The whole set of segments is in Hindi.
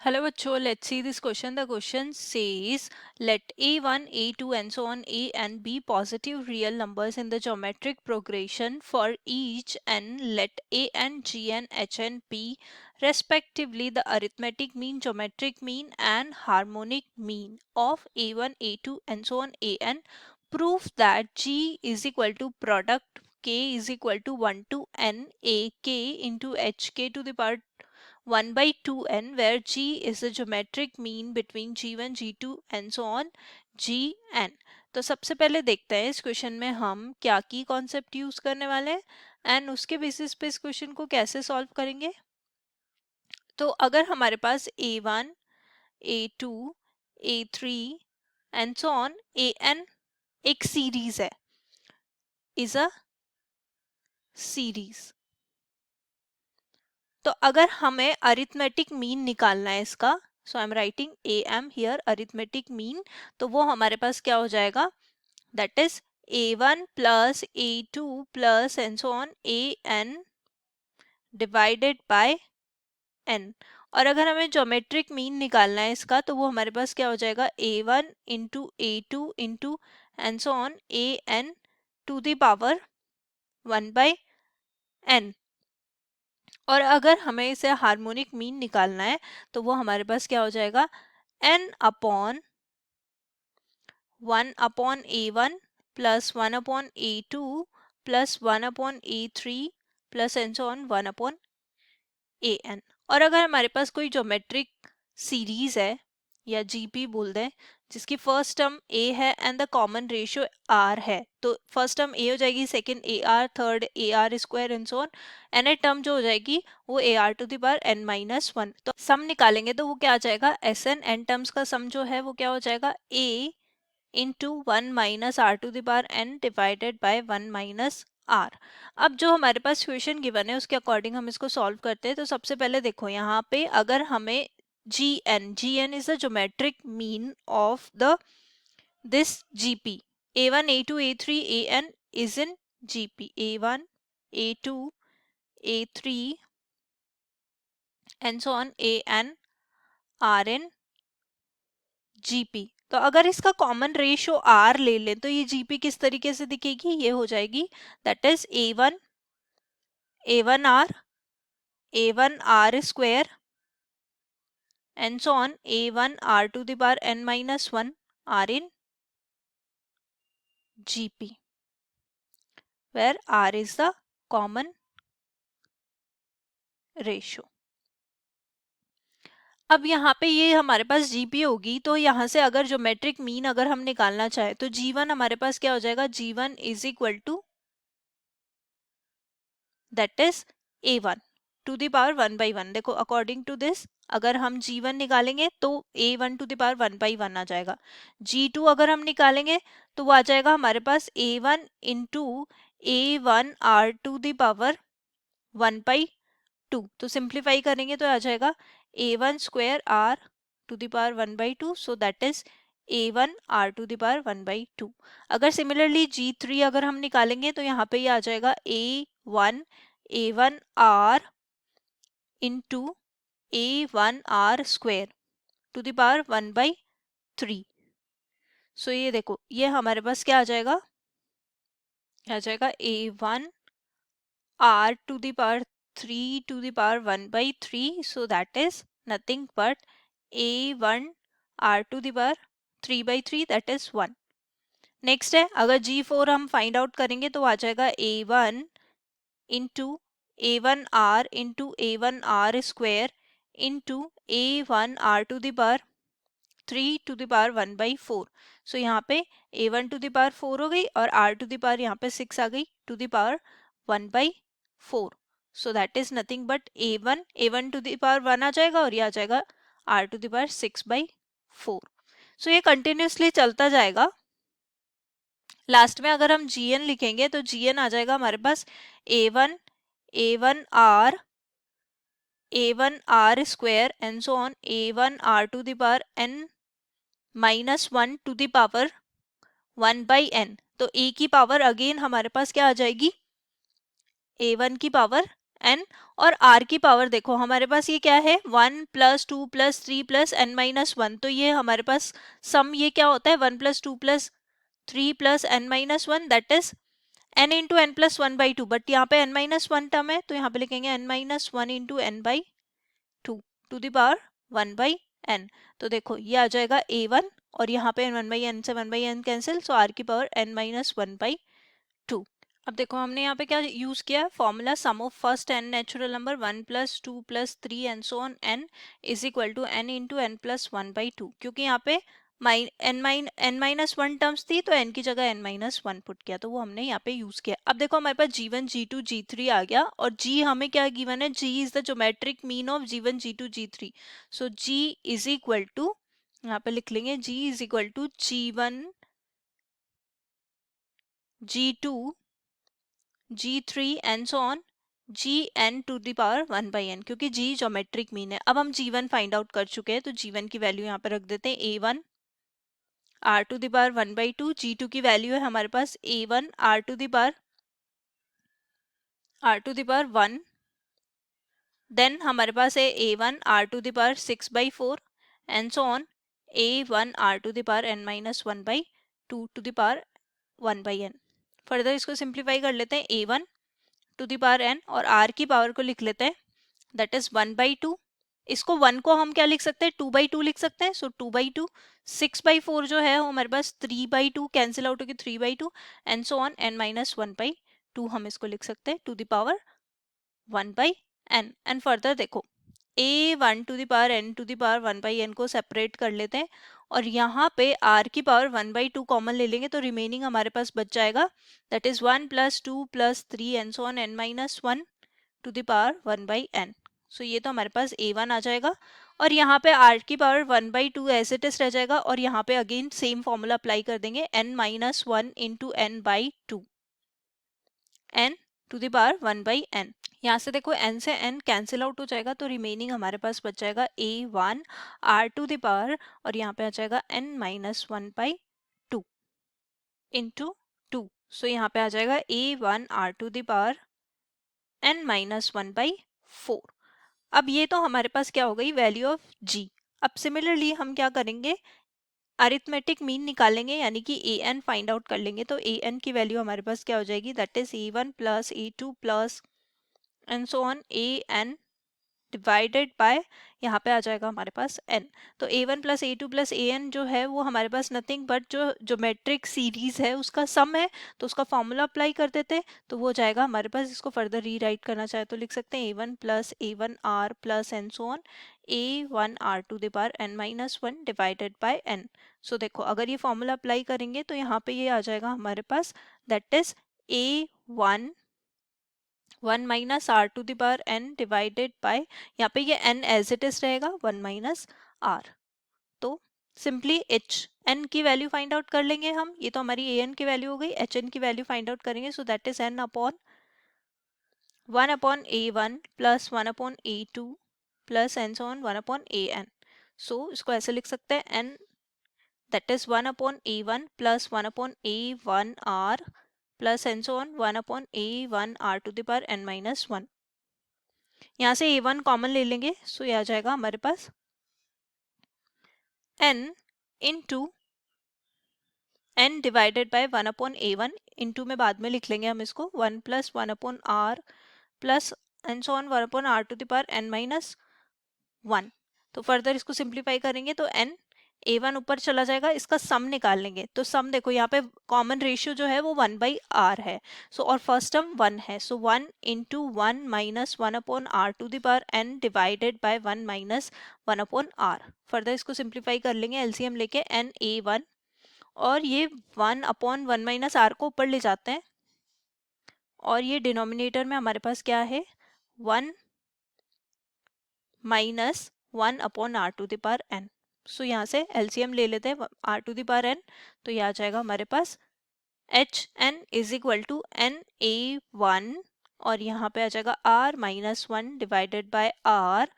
Hello bachcho, let's see this question. The question says let a1, a2 and so on a and b positive real numbers in the geometric progression for each and let a and g and h and p respectively the arithmetic mean, geometric mean and harmonic mean of a1, a2 and so on a n. Prove that g is equal to product k is equal to 1 to n a k into h k to the power 1 by 2n, where g is the geometric mean between g1, g2 and so on gn. तो सबसे पहले देखते हैं इस क्वेश्चन में हम क्या की कॉन्सेप्ट यूज करने वाले हैं एंड उसके बेसिस पे इस क्वेश्चन को कैसे सॉल्व करेंगे. तो अगर हमारे पास a1, a2, a3 and so on an एक सीरीज है, इज अ सीरीज, तो अगर हमें अरिथमेटिक मीन निकालना है इसका, so I am writing A M here arithmetic mean, तो वो हमारे पास क्या हो जाएगा, that is a1 plus a2 plus and so on an divided by n. और अगर हमें ज्योमेट्रिक मीन निकालना है इसका, तो वो हमारे पास क्या हो जाएगा, a1 into a2 into and so on an to the power 1 by n. और अगर हमें इसे हार्मोनिक मीन निकालना है तो वो हमारे पास क्या हो जाएगा, n upon 1 upon a1 plus 1 upon a2 plus 1 upon a3 plus and so on 1 upon an. और अगर हमारे पास कोई ज्योमेट्रिक सीरीज है या जीपी बोल दें जिसकी फर्स्ट टर्म a है and the common ratio r है, तो फर्स्ट टर्म a हो जाएगी, second ar, third ar square and so on, N term जो हो जाएगी वो ar to the power n minus 1. तो सम निकालेंगे तो वो क्या आ जाएगा, एन एन टर्म्स का सम जो है वो क्या हो जाएगा, a into 1 minus R to the power n divided by 1 minus R. अब जो हमारे पास क्वेश्चन गिवन है उसके अकॉर्डिंग हम इसको सॉल्व करते हैं. तो सबसे पहले देखो यहाँ पे अगर हमें gn is the geometric mean of the this gp, a1 a2 a3 an is in gp, a1 a2 a3 and so on an are in gp. तो अगर इसका कॉमन रेशियो r ले लें तो ये gp किस तरीके से दिखेगी, ये हो जाएगी that is a1r square and so on a1 r to the power n minus 1 are in gp, where r is the common ratio. अब यहाँ पे ये हमारे पास gp होगी, तो यहाँ से अगर ज्योमेट्रिक मीन अगर हम निकालना चाहे तो g1 हमारे पास क्या हो जाएगा, g1 is equal to that is a1 to the power 1 by 1. देखो अकॉर्डिंग टू दिस अगर हम g1 निकालेंगे तो a1 to the power 1 by 1 आ जाएगा. g2 अगर हम निकालेंगे तो वो आ जाएगा हमारे पास a1 into a1 r to the power 1 by 2. तो सिंप्लीफाई करेंगे तो आ जाएगा a1 square r to the power 1 by 2, so that is a1 r to the power 1 by 2. अगर सिमिलरली g3 अगर हम निकालेंगे तो यहाँ पे ये आ जाएगा a1 r into a1 r square to the power 1 by 3. So ये देखो ये हमारे पास क्या आ जाएगा, आ जाएगा a1 r to the power 3 to the power 1 by 3, so that is nothing but a1 r to the power 3 by 3, that is 1. Next है अगर g4 हम फाइंड आउट करेंगे तो आ जाएगा a1 into a1 r into a1 r square into a1 r to the power 3 to the power 1 by 4. So यहाँ पे a1 टू द पावर 4 हो गई और r टू द पावर यहाँ पे 6 आ गई to the power 1 by 4. So that is nothing but a1 to the power 1 आ जाएगा और ये आ जाएगा r to the power 6 by 4. So ये कंटिन्यूसली चलता जाएगा. लास्ट में अगर हम gn लिखेंगे तो gn आ जाएगा हमारे पास a1 r square and so on a1 r to the power n minus 1 to the power 1 by n. तो a की पावर अगेन हमारे पास क्या आ जाएगी, a1 की पावर n, और r की पावर देखो हमारे पास ये क्या है, 1 plus 2 plus 3 plus n minus 1, तो ये हमारे पास सम ये क्या होता है, 1 plus 2 plus 3 plus n minus 1, that is n into n plus 1 by 2, but यहाँ पे n माइनस 1 टर्म है तो यहाँ पे लिखेंगे n minus 1 into N by 2 to the power 1 by n। तो देखो ये आ जाएगा a1, और यहाँ पे 1 बाई n से 1 by n cancel, so r की पावर n माइनस 1 बाई 2। अब देखो हमने यहाँ पे क्या यूज किया, formula sum of first n natural number 1 plus 2 plus 3 and so on n is equal to n into n plus 1 by 2, क्योंकि यहाँ पे n माइनस 1 टर्म्स थी तो n की जगह n माइनस 1 पुट किया, तो वो हमने यहाँ पे यूज किया। अब देखो हमारे पास g1 g2 g3 आ गया, और g हमें क्या गिवन है, g is the geometric mean of g1 g2 g3, so g is equal to, यहाँ पे लिख लेंगे g is equal to g1 g2 g3 and so on gn to the power 1 by n, क्योंकि g ज्योमेट्रिक मीन है। अब हम g1 फाइंड आउट कर चुके हैं, तो g1 की वैल्यू यहाँ पे रख देते हैं a1 r to the power 1 by 2, g2 की वैल्यू है हमारे पास a1 r to the power 1, then हमारे पास है a1 r to the power 6 by 4 and so on a1 r to the power n minus 1 by 2 to the power 1 by n। Further इसको सिंप्लीफाई कर लेते हैं, a1 to the power n और r की पावर को लिख लेते हैं, दैट इज 1 बाई 2। इसको 1 को हम क्या लिख सकते हैं, 2 बाई 2 लिख सकते हैं, सो 2 बाई 2, 6 बाई 4 जो है वो हमारे पास 3 बाई 2 कैंसिल आउट होगी 3 by 2 and so on n minus 1 by 2 हम इसको लिख सकते हैं to the power 1 by n। And further देखो a1 to the power n to the power 1 by n को सेपरेट कर लेते हैं, और यहाँ पे r की पावर 1 बाई 2 कॉमन ले लेंगे, तो रिमेनिंग हमारे पास बच जाएगा, that is 1 plus 2 plus 3 and so on n minus 1 to the power 1 by n। So ये तो हमारे पास a1 आ जाएगा, और यहाँ पे r की power 1 by 2 as it is रह जाएगा, और यहाँ पे अगेन सेम फॉर्मूला अप्लाई कर देंगे, n minus 1 into N by 2, n to the power 1 by n। यहाँ से देखो n से n कैंसिल आउट हो जाएगा, तो रिमेनिंग हमारे पास बच जाएगा a1 r to the power, और यहाँ पे आ जाएगा n minus 1 by 2 into 2, so यहाँ पे आ जाएगा a1 r to the power n minus 1 by 4। अब ये तो हमारे पास क्या हो गई, वैल्यू ऑफ g। अब सिमिलरली हम क्या करेंगे, अरिथमेटिक मीन निकालेंगे, यानी कि ए एन फाइंड आउट कर लेंगे, तो ए एन की वैल्यू हमारे पास क्या हो जाएगी, that is a1 plus a2 plus and so on a n divided by, यहाँ पे आ जाएगा हमारे पास n। तो a1 plus a2 plus A N जो है वो हमारे पास नथिंग बट जो ज्योमेट्रिक सीरीज है उसका सम है, तो उसका फॉर्मूला अप्लाई कर देते हैं, तो वो जाएगा हमारे पास। इसको फर्दर रीराइट करना चाहे तो लिख सकते हैं a1 plus a1 r plus and so on a1 r to the power n minus 1 divided by n। So देखो अगर ये फॉर्मूला अप्लाई करेंगे तो यहाँ पे ये आ जाएगा हमारे पास, that is a1 1 minus R to the power n divided by, यहाँ पे ये n एज इट इज रहेगा 1 माइनस आर। तो सिंपली एच एन की वैल्यू फाइंड आउट कर लेंगे हम, ये तो हमारी ए एन की वैल्यू हो गई, एच एन की वैल्यू फाइंड आउट करेंगे, so that is N upon 1 upon a1 plus 1 upon a2 plus N so on 1 upon A N. So इसको ऐसे लिख सकते हैं, n that is 1 upon a1 plus 1 upon a1 r plus N so on 1 upon a1 r to the power n minus 1। यहाँ से a1 कॉमन ले लेंगे, सो ये आ जाएगा हमारे पास n into n divided by 1 upon a1 into में बाद में लिख लेंगे हम इसको 1 plus 1 upon r plus and so on 1 upon r to the power n minus 1। तो फर्दर इसको सिंप्लीफाई करेंगे तो n a1 ऊपर चला जाएगा, इसका सम निकाल लेंगे, तो सम देखो यहाँ पे कॉमन रेशियो जो है वो 1 बाई आर है, सो और फर्स्ट टर्म 1 है, so 1 into 1 minus 1 upon are to the power n divided by 1 minus 1 upon r. Further इसको सिंप्लीफाई कर लेंगे एलसीएम लेके n a1, और ये 1 अपॉन 1 माइनस आर को ऊपर ले जाते हैं, और ये डिनोमिनेटर में हमारे पास क्या है 1 minus 1 upon are to the power n। So यहाँ से एलसीएम ले लेते हैं R to the power n, तो ये आ जाएगा हमारे पास H N is equal to N A one, और यहाँ पे आ जाएगा r minus 1 divided by are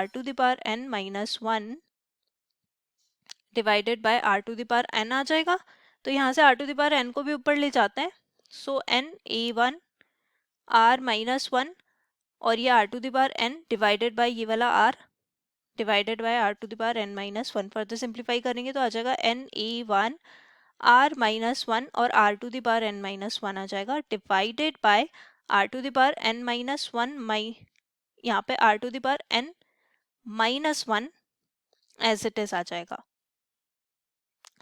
to the power n minus 1 divided by are to the power n आ जाएगा। तो यहाँ से R to the power n को भी ऊपर ले जाते हैं, so n a1 r minus one और ये r to the power n divided by ये वाला r divided by r to the power n minus one. Further simplify करेंगे तो आ जाएगा na1 r माइनस वन और r to the power n minus one आ जाएगा divided by r to the power n minus one यहाँ पे r to the power n minus one as it is आ जाएगा।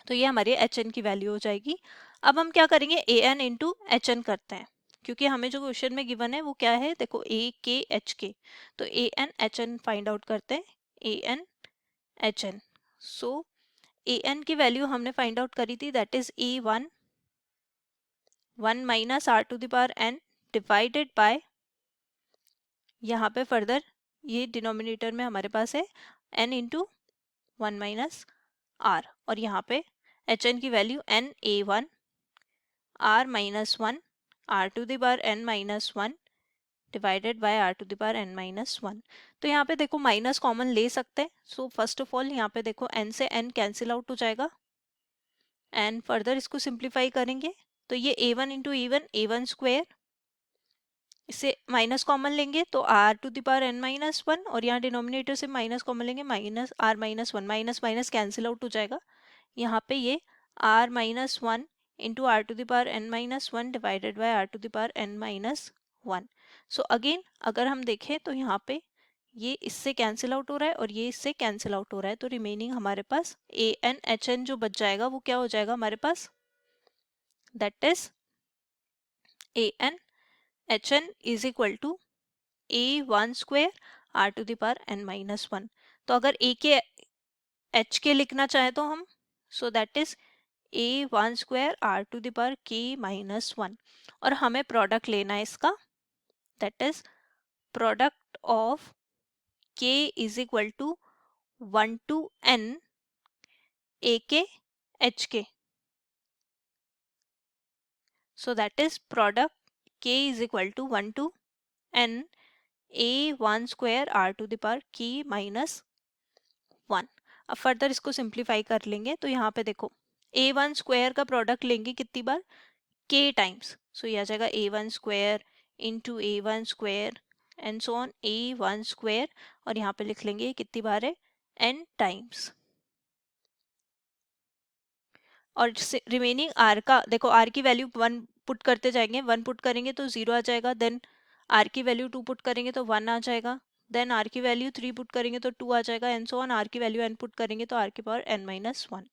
तो ये हमारी एच एन की वैल्यू हो जाएगी। अब हम क्या करेंगे, A N into H N करते हैं, क्योंकि हमें जो क्वेश्चन में गिवन है वो क्या है, देखो ए के एच के, तो A N H N find out करते हैं, A N H N. So A N की वैल्यू हमने फाइंड आउट करी थी, that is A one one minus R to the power N divided by, यहाँ पे फर्दर ये डिनोमिनेटर में हमारे पास है N into one minus R, और यहाँ पे एच एन की value N A one R minus one R to the power N minus one divided by are to the power N minus one. तो यहाँ पे देखो माइनस कॉमन ले सकते हैं। सो फर्स्ट ऑफ ऑल यहाँ पे देखो एन से एन कैंसिल आउट हो जाएगा एंड फर्दर इसको सिंप्लीफाई करेंगे तो ये a one into A one square, इससे माइनस कॉमन लेंगे तो r to the power N minus one, और यहाँ डिनोमिनेटर से माइनस कॉमन लेंगे minus r minus one, minus minus cancel out हो जाएगा। यहाँ पे ये r minus one into r to the power N minus one divided by are to the power N minus one. So again अगर हम देखें तो यहाँ पे ये इससे कैंसिल आउट हो रहा है और ये इससे कैंसिल आउट हो रहा है, तो रिमेनिंग हमारे पास ए एन एच एन जो बच जाएगा वो क्या हो जाएगा हमारे पास, that is A N H N is equal to A one square R to the power N minus one. तो अगर ए के एच के लिखना चाहे तो हम, so that is A one square r to the power k minus one, और हमें प्रोडक्ट लेना है इसका, that is product of k is equal to one to N A के H k, so that is product के is equal to one to N A one square r to the power k minus one. अब फर्दर इसको सिंप्लीफाई कर लेंगे तो यहाँ पे देखो ए वन स्क्वायर का प्रोडक्ट लेंगे कितनी बार, के टाइम्स, सो ये आ जाएगा A one square into A one square and so on A one square, और यहाँ पे लिख लेंगे कितनी बार है, एन टाइम्स। और रिमेनिंग आर का देखो, आर की वैल्यू वन पुट करते जाएंगे, वन पुट करेंगे तो जीरो आ जाएगा, देन आर की वैल्यू टू पुट करेंगे तो वन आ जाएगा, देन आर की वैल्यू थ्री पुट करेंगे तो टू आ जाएगा एंड सो ऑन, आर की वैल्यू एन पुट करेंगे तो आर की power N minus one.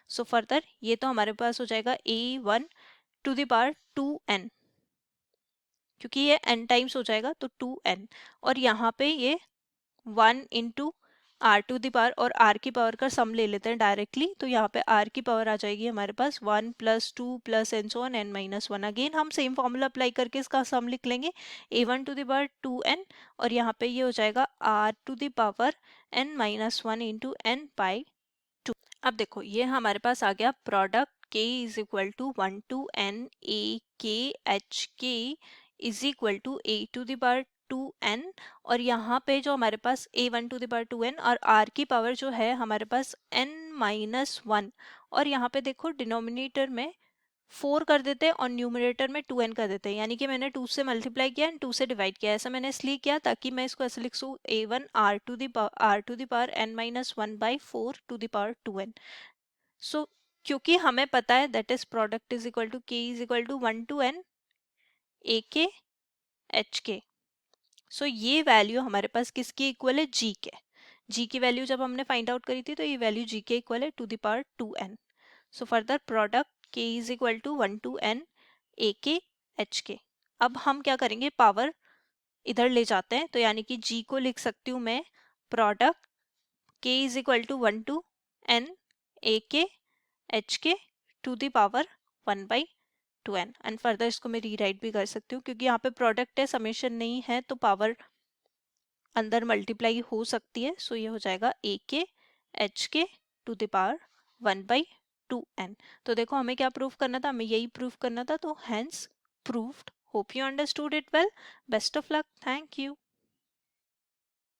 So further ये तो हमारे पास हो जाएगा A one to the power two N, क्योंकि ये एन टाइम्स हो जाएगा तो टू एन, और यहाँ पे ये one into r to the power और आर की पावर का सम ले लेते हैं डायरेक्टली, तो यहाँ पे आर की पावर आ जाएगी हमारे पास one plus two plus N so on N minus one. Again हम सेम फॉर्मूला अप्लाई करके इसका सम लिख लेंगे, A one to the power two N, और यहाँ पे ये हो जाएगा R to the power N minus one into N by two. अब देखो ये हमारे पास आ गया प्रोडक्ट के is equal to one to N A के H K is equal to A to the power two N, और यहाँ पे जो हमारे पास A one to the power two N और आर की पावर जो है हमारे पास एन माइनस वन, और यहाँ पे देखो डिनोमिनेटर में फोर कर देते हैं और न्यूमरेटर में टू एन कर देते हैं, यानी कि मैंने टू से मल्टीप्लाई किया एंड टू से डिवाइड किया। ऐसा मैंने इसलिए किया ताकि मैं इसको ऐसे लिख सकूँ, A one R to the power N minus one by four to the power two N. So क्योंकि हमें पता है that is product is equal to K is equal to one to N A के एच के, सो ये वैल्यू हमारे पास किसकी इक्वल है, जी के। जी की वैल्यू जब हमने फाइंड आउट करी थी तो ये वैल्यू जी के इक्वल है to the power two N. So further product के is equal to one to N A के एच के। अब हम क्या करेंगे, पावर इधर ले जाते हैं, तो यानी कि जी को लिख सकती हूँ मैं प्रोडक्ट के is equal to one to N A के H k to the power one by two n, and further इसको मैं रीराइट भी कर सकती हूँ क्योंकि यहाँ पे प्रोडक्ट है, समेशन नहीं है, तो पावर अंदर मल्टीप्लाई हो सकती है। सो ये हो जाएगा ए के H k to the power one by two n. तो देखो हमें क्या प्रूव करना था, हमें यही प्रूव करना था, तो hence proved. Hope you understood it well. Best of luck, thank you.